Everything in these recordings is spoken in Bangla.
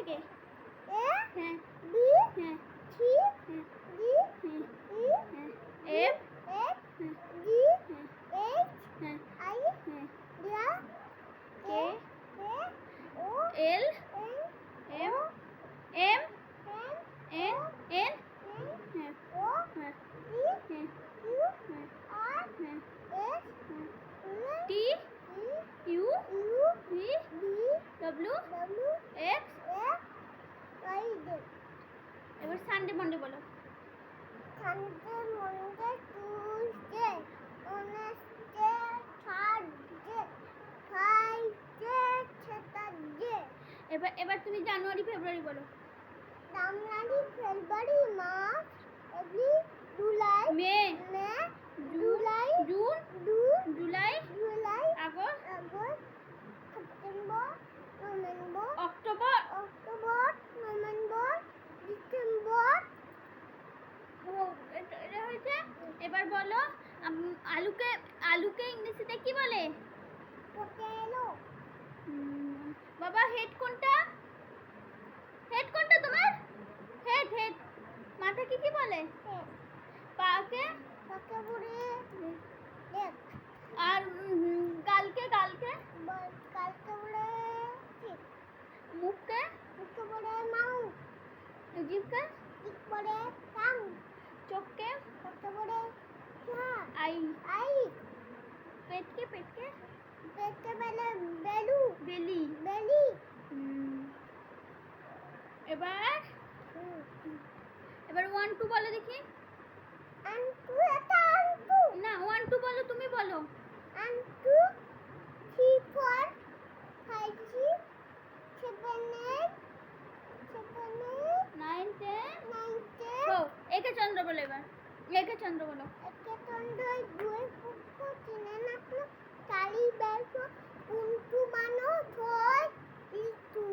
থেকে হ্যাঁ হ্যাঁ F K L M M N N T U V W X. এবার সানডে মানডে বলো। এবার তুমি জানুয়ারি ফেব্রুয়ারি বলো। January February March April July May July June July August September November October November December. এটা হয়েছে। এবার বলো আলুকে ইংরেজিতে কি বলে? পটেটো। বাবা হেড কোনটা তোমার? হেড মাথাকে কি বলে? পাকে বলে লেগ। আর গালকে কালকে বলে চিপ। মুখকে বলে মাউথ। জিভকে বলে টাং। চোখকে বলে আই। পেটকে বলে বেলি। এবার 1 2 বলো দেখি। না 1 2 বলো, তুমি বলো। 1 2 3 4 5 6 7 8 9 10 9 10। ও একে চন্দ্র বলো। এবার একে চন্দ্র বলো। একে চন্দ্র দুই পুষ্প তিনে নাচলো চারি বেসো উল্টু বানো ছয় ঋতু।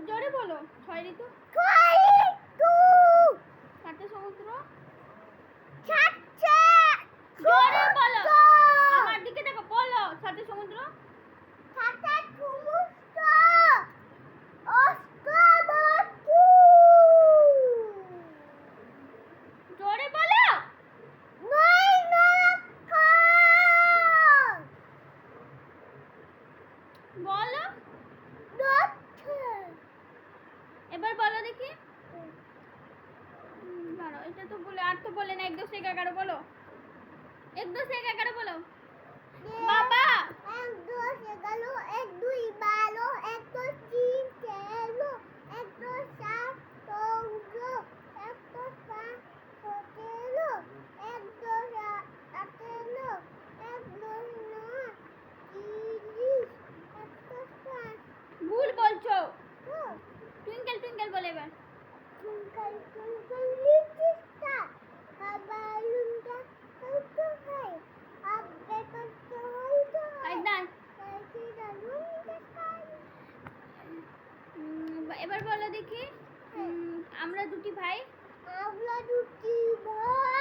জোরে বলো। 6 ঋতু। সাতটা সমুদ্র। জোরে বলো, আমার দিকে দেখো, বলো। সাতটা সমুদ্র। জোরে বলো। বলো। এবার বলো দেখি। দাঁড়াও, এটা তো বলে, আর তো বলে না। 1 2 3 11 বলো। 1 2 3 11 বলো। বাবা 1 2 11 1 2 12 1 2 3 13 1 2 4 14 1 2 5 17 1 2 18 1 2 9 30 1 2 5। ভুল বলছো। টুইঙ্কেল টুইঙ্কেল বলে এবার। Twinkle twinkle little star, how balloon that goes so high, up there goes the whole Like high, that. like the moon in the sky. এবার বলো দেখি। আমরা দুটি ভাই। আমরা দুটি ভাই।